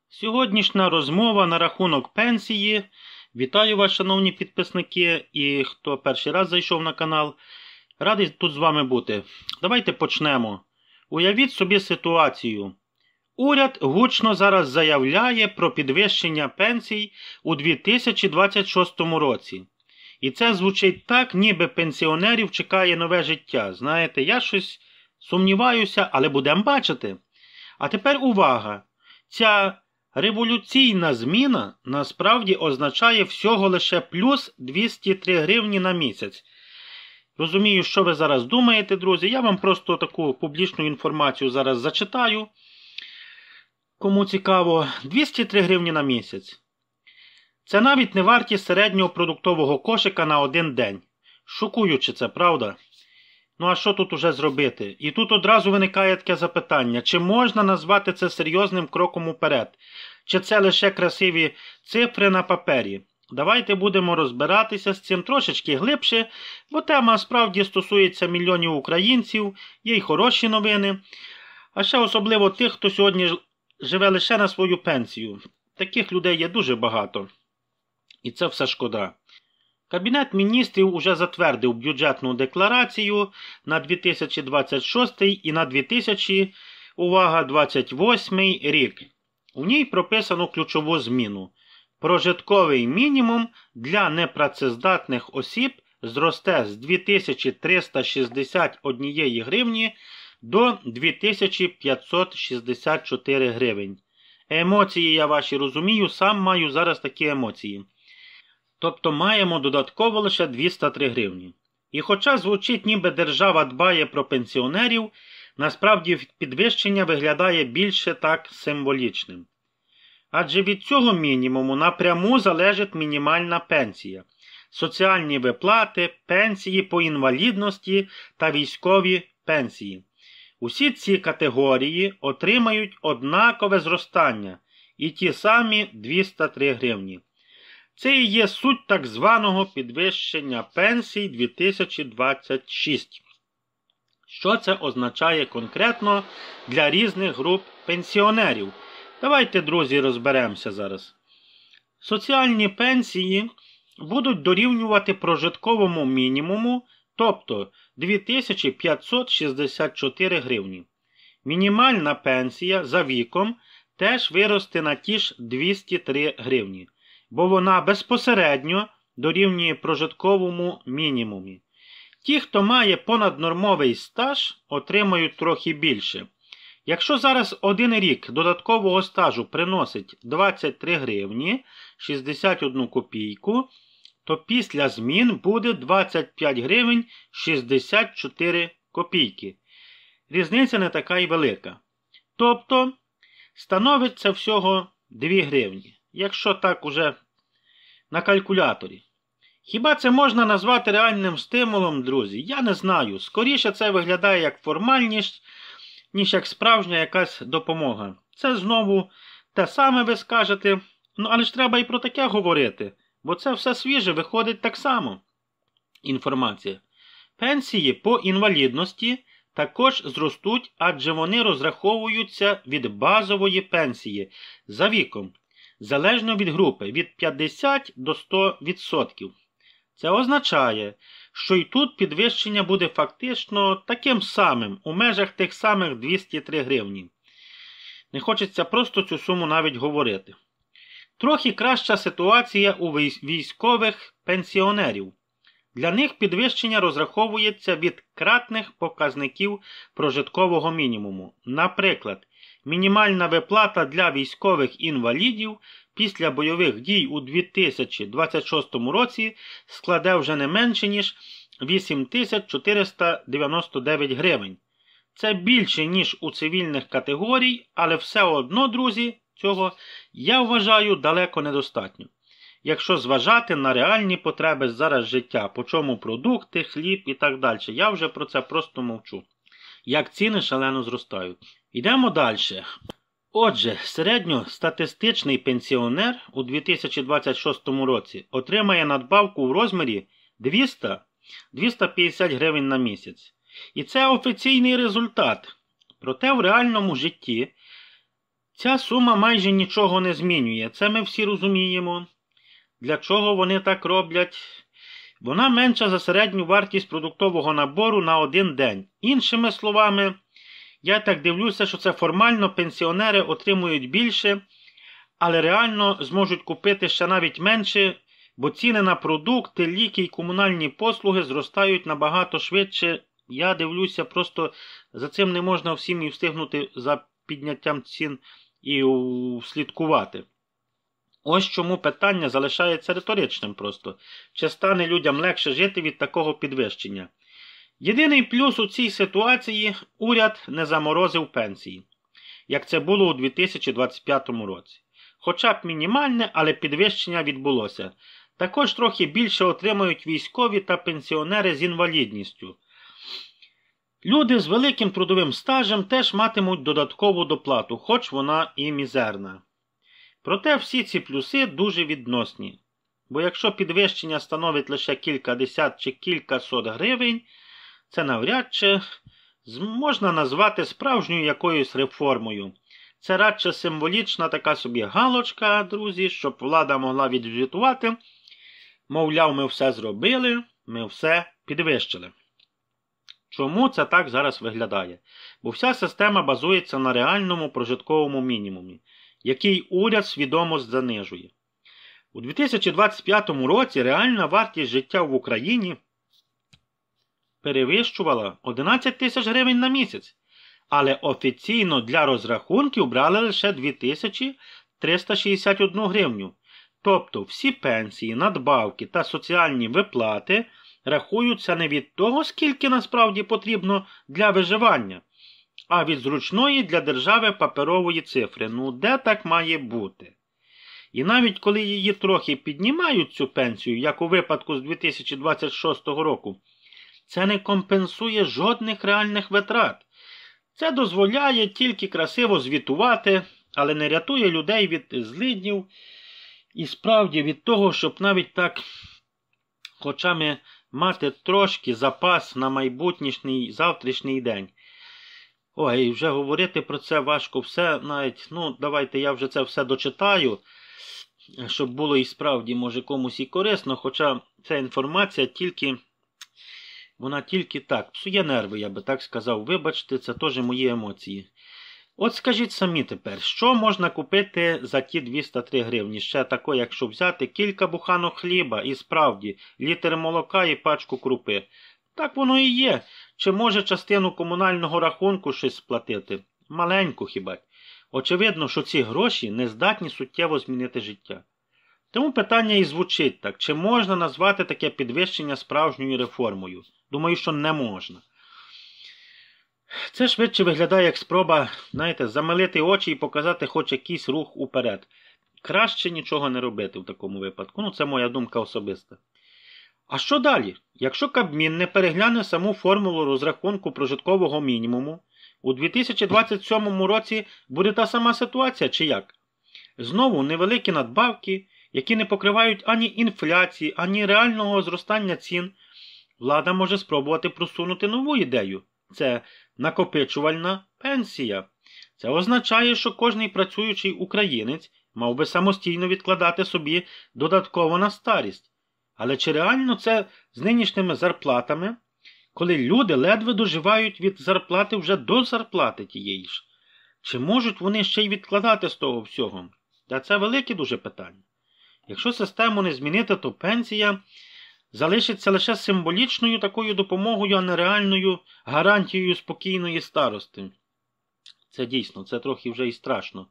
Сьогоднішня розмова на рахунок пенсії. Вітаю вас, шановні підписники і хто перший раз зайшов на канал. Радий тут з вами бути. Давайте почнемо. Уявіть собі ситуацію. Уряд гучно зараз заявляє про підвищення пенсій у 2026 році. І це звучить так, ніби пенсіонерів чекає нове життя. Знаєте, я щось сумніваюся, але будемо бачити. А тепер увага. Ця революційна зміна насправді означає всього лише плюс 203 гривні на місяць. Розумію, що ви зараз думаєте, друзі. Я вам просто таку публічну інформацію зараз зачитаю. Кому цікаво, 203 гривні на місяць. Це навіть не вартість середнього продуктового кошика на один день. Шокуюче це, правда? Ну а що тут уже зробити? І тут одразу виникає таке запитання, чи можна назвати це серйозним кроком уперед? Чи це лише красиві цифри на папері? Давайте будемо розбиратися з цим трошечки глибше, бо тема справді стосується мільйонів українців, є й хороші новини, а ще особливо тих, хто сьогодні живе лише на свою пенсію. Таких людей є дуже багато. І це все шкода. Кабінет міністрів уже затвердив бюджетну декларацію на 2026 і на 2028 рік. У ній прописано ключову зміну. Прожитковий мінімум для непрацездатних осіб зросте з 2361 гривні до 2564 гривень. Емоції я ваші розумію, сам маю зараз такі емоції. Тобто маємо додатково лише 203 гривні. І хоча звучить, ніби держава дбає про пенсіонерів, насправді підвищення виглядає більше так символічним. Адже від цього мінімуму напряму залежить мінімальна пенсія, соціальні виплати, пенсії по інвалідності та військові пенсії. Усі ці категорії отримають однакове зростання і ті самі 203 гривні. Це і є суть так званого підвищення пенсій 2026. Що це означає конкретно для різних груп пенсіонерів? Давайте, друзі, розберемося зараз. Соціальні пенсії будуть дорівнювати прожитковому мінімуму, тобто 2564 гривні. Мінімальна пенсія за віком теж виросте на ті ж 203 гривні. Бо вона безпосередньо дорівнює прожитковому мінімумі. Ті, хто має понаднормовий стаж, отримають трохи більше. Якщо зараз один рік додаткового стажу приносить 23 гривні 61 копійку, то після змін буде 25 гривень 64 копійки. Різниця не така й велика. Тобто, становить це всього 2 гривні. Якщо так уже на калькуляторі. Хіба це можна назвати реальним стимулом, друзі? Я не знаю. Скоріше це виглядає як формальність, ніж як справжня якась допомога. Це знову те саме ви скажете, але ж треба і про таке говорити, бо це все свіже, виходить так само. Інформація. Пенсії по інвалідності також зростуть, адже вони розраховуються від базової пенсії за віком. Залежно від групи, від 50 до 100%. Це означає, що і тут підвищення буде фактично таким самим, у межах тих самих 203 гривні. Не хочеться просто цю суму навіть говорити. Трохи краща ситуація у військових пенсіонерів. Для них підвищення розраховується від кратних показників прожиткового мінімуму. Наприклад, мінімальна виплата для військових інвалідів після бойових дій у 2026 році складе вже не менше, ніж 8499 гривень. Це більше, ніж у цивільних категорій, але все одно, друзі, цього, я вважаю, далеко недостатньо. Якщо зважати на реальні потреби зараз життя, по чому продукти, хліб і так далі. Я вже про це просто мовчу. Як ціни шалено зростають. Йдемо далі. Отже, середньостатистичний пенсіонер у 2026 році отримає надбавку в розмірі 200-250 гривень на місяць. І це офіційний результат. Проте в реальному житті Ця сума майже нічого не змінює, це ми всі розуміємо. Для чого вони так роблять? Вона менша за середню вартість продуктового набору на один день. Іншими словами, я так дивлюся, що це формально пенсіонери отримують більше, але реально зможуть купити ще навіть менше, бо ціни на продукти, ліки і комунальні послуги зростають набагато швидше. Я дивлюся, просто за цим не можна всім і встигнути за підняттям цін і слідкувати. Ось чому питання залишається риторичним просто. Чи стане людям легше жити від такого підвищення? Єдиний плюс у цій ситуації – уряд не заморозив пенсії, як це було у 2025 році. Хоча б мінімальне, але підвищення відбулося. Також трохи більше отримають військові та пенсіонери з інвалідністю. Люди з великим трудовим стажем теж матимуть додаткову доплату, хоч вона і мізерна. Проте всі ці плюси дуже відносні. Бо якщо підвищення становить лише кількадесят чи кількасот гривень, це навряд чи можна назвати справжньою якоюсь реформою. Це радше символічна така собі галочка, друзі, щоб влада могла відзвітувати. Мовляв, ми все зробили, ми все підвищили. Чому це так зараз виглядає? Бо вся система базується на реальному прожитковому мінімумі, який уряд свідомо занижує. У 2025 році реальна вартість життя в Україні перевищувала 11 тисяч гривень на місяць, але офіційно для розрахунків брали лише 2361 гривню. Тобто всі пенсії, надбавки та соціальні виплати рахуються не від того, скільки насправді потрібно для виживання, а від зручної для держави паперової цифри. Ну, де так має бути? І навіть коли її трохи піднімають, цю пенсію, як у випадку з 2026 року, це не компенсує жодних реальних витрат. Це дозволяє тільки красиво звітувати, але не рятує людей від злиднів і справді від того, щоб навіть так хоча мати трошки запас на майбутній завтрашній день. Ой, вже говорити про це важко все, навіть, давайте я вже це все дочитаю, щоб було і справді, може, комусь і корисно, хоча ця інформація вона тільки так, псує нерви, я би так сказав, вибачте, це теж мої емоції. От скажіть самі тепер, що можна купити за ті 203 гривні? Ще тако, якщо взяти кілька буханок хліба і справді літр молока і пачку крупи. Так воно і є. Чи може частину комунального рахунку щось сплатити? Маленьку хіба. Очевидно, що ці гроші не здатні суттєво змінити життя. Тому питання і звучить так, чи можна назвати таке підвищення справжньою реформою? Думаю, що не можна. Це швидше виглядає як спроба, замилити очі і показати хоч якийсь рух уперед. Краще нічого не робити в такому випадку. Це моя думка особиста. А що далі? Якщо Кабмін не перегляне саму формулу розрахунку прожиткового мінімуму, у 2027 році буде та сама ситуація, чи як? Знову невеликі надбавки, які не покривають ані інфляції, ані реального зростання цін. Влада може спробувати просунути нову ідею. Це накопичувальна пенсія. Це означає, що кожний працюючий українець мав би самостійно відкладати собі додатково на старість. Але чи реально це з нинішніми зарплатами, коли люди ледве доживають від зарплати вже до зарплати тієї ж? Чи можуть вони ще й відкладати з того всього? Та це велике дуже питання. Якщо систему не змінити, то пенсія залишиться лише символічною такою допомогою, а не реальною гарантією спокійної старости. Це дійсно, це трохи вже і страшно.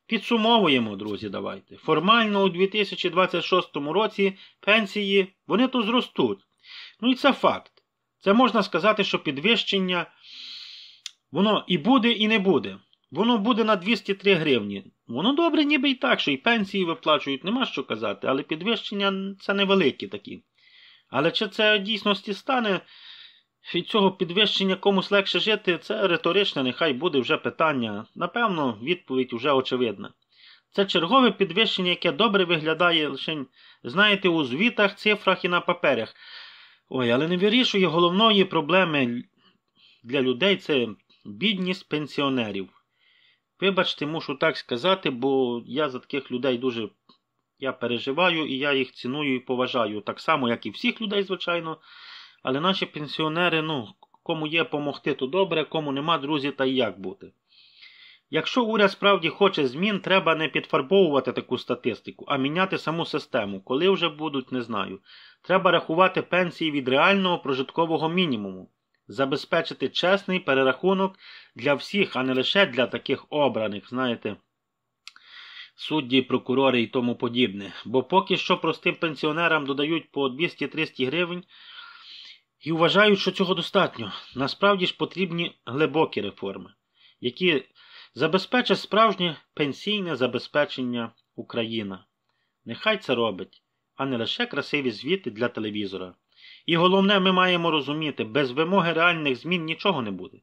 Підсумовуємо, друзі, давайте. Формально у 2026 році пенсії, вони то зростуть. І це факт. Це можна сказати, що підвищення, воно і буде, і не буде. Воно буде на 203 гривні. Воно добре ніби і так, що і пенсії виплачують, нема що казати, але підвищення це невеликі такі. Але чи це в дійсності стане від цього підвищення комусь легше жити, це риторичне, нехай буде вже питання. Напевно, відповідь вже очевидна. Це чергове підвищення, яке добре виглядає лише, у звітах, цифрах і на паперах. Але не вирішує головної проблеми для людей – це бідність пенсіонерів. Вибачте, мушу так сказати, бо я за таких людей дуже переживаю і я їх ціную і поважаю. Так само, як і всіх людей, звичайно. Але наші пенсіонери, кому є помогти, то добре, кому нема, друзі, та й як бути. Якщо уряд справді хоче змін, треба не підфарбовувати таку статистику, а міняти саму систему. Коли вже будуть, не знаю. Треба рахувати пенсії від реального прожиткового мінімуму. Забезпечити чесний перерахунок для всіх, а не лише для таких обраних, знаєте, судді, прокурори і тому подібне. Бо поки що простим пенсіонерам додають по 200-300 гривень і вважають, що цього достатньо. Насправді ж потрібні глибокі реформи, які забезпечить справжнє пенсійне забезпечення Україна. Нехай це робить, а не лише красиві звіти для телевізора. І головне, ми маємо розуміти, без вимоги реальних змін нічого не буде.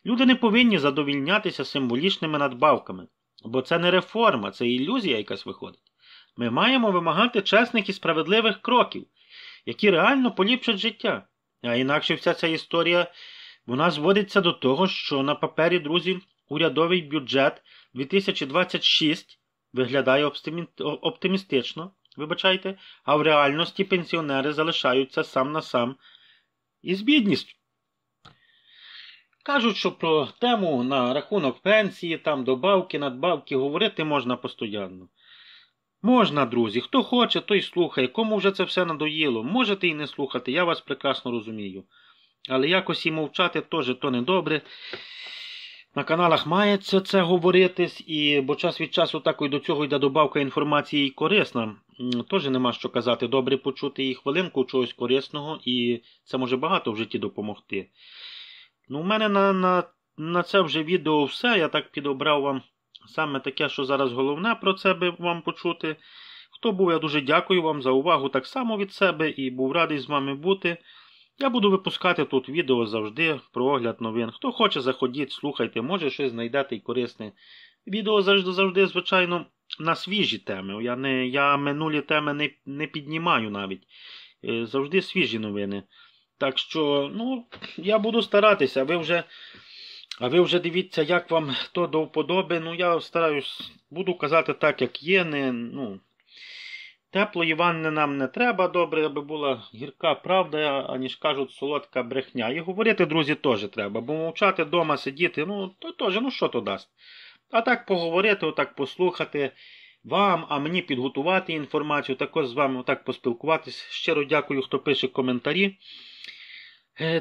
Люди не повинні задовільнятися символічними надбавками, бо це не реформа, це ілюзія якась виходить. Ми маємо вимагати чесних і справедливих кроків, які реально поліпшать життя. А інакше вся ця історія, вона зводиться до того, що на папері, друзі, урядовий бюджет 2026 виглядає оптимістично, вибачайте, а в реальності пенсіонери залишаються сам на сам із бідністю. Кажуть, що про тему на рахунок пенсії, там добавки, надбавки говорити можна постійно. Можна, друзі, хто хоче, той слухає, кому вже це все надоїло, можете і не слухати, я вас прекрасно розумію. Але якось і мовчати теж то недобре. На каналах мається це говоритись, бо час від часу так і до цього йде добавка інформації і корисна. Теж нема що казати, добре почути і хвилинку чогось корисного, і це може багато в житті допомогти. У мене на це вже відео все, я так підобрав вам саме таке, що зараз головне про це би вам почути. Хто був, я дуже дякую вам за увагу так само від себе і був радий з вами бути. Я буду випускати тут відео завжди про огляд новин. Хто хоче, заходіть, слухайте, може щось знайдете і корисне. Відео завжди, звичайно, на свіжі теми. Я минулі теми не піднімаю навіть. Завжди свіжі новини. Так що, я буду старатися. А ви вже дивіться, як вам хто до вподоби. Я стараюсь, буду казати так, як є. Теплої ванни нам не треба, добре, аби була гірка правда, аніж кажуть, солодка брехня. І говорити, друзі, теж треба, бо мовчати вдома, сидіти, то теж, що то дасть. А так поговорити, отак послухати вам, а мені підготувати інформацію, також з вами отак поспілкуватись. Щиро дякую, хто пише коментарі.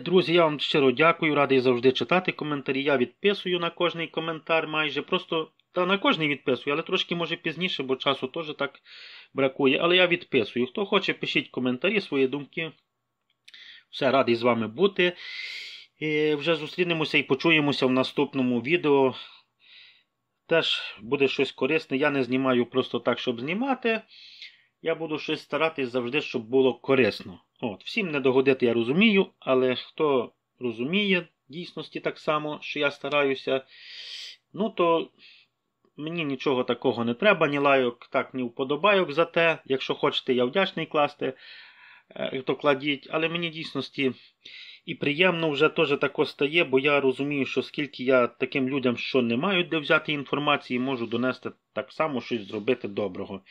Друзі, я вам щиро дякую, радий завжди читати коментарі. Я відписую на кожний коментар майже, просто на кожний відписую, але трошки може пізніше, бо часу теж так бракує. Але я відписую. Хто хоче, пишіть коментарі, свої думки. Все, радий з вами бути. Вже зустрінемося і почуємося в наступному відео. Теж буде щось корисне. Я не знімаю просто так, щоб знімати. Я буду щось старатись завжди, щоб було корисно. Всім не догодити я розумію, але хто розуміє дійсності так само, що я стараюся, то мені нічого такого не треба, ні лайок, так, ні вподобайок за те. Якщо хочете, я вдячний класти, то кладіть. Але мені дійсності і приємно вже теж тако стає, бо я розумію, що скільки я таким людям, що не мають де взяти інформації, можу донести так само щось зробити доброго.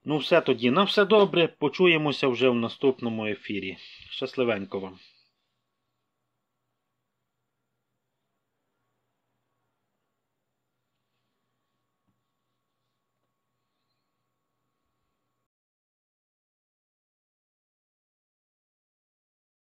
Все тоді, на все добре, почуємося вже в наступному ефірі. Щасливенько вам.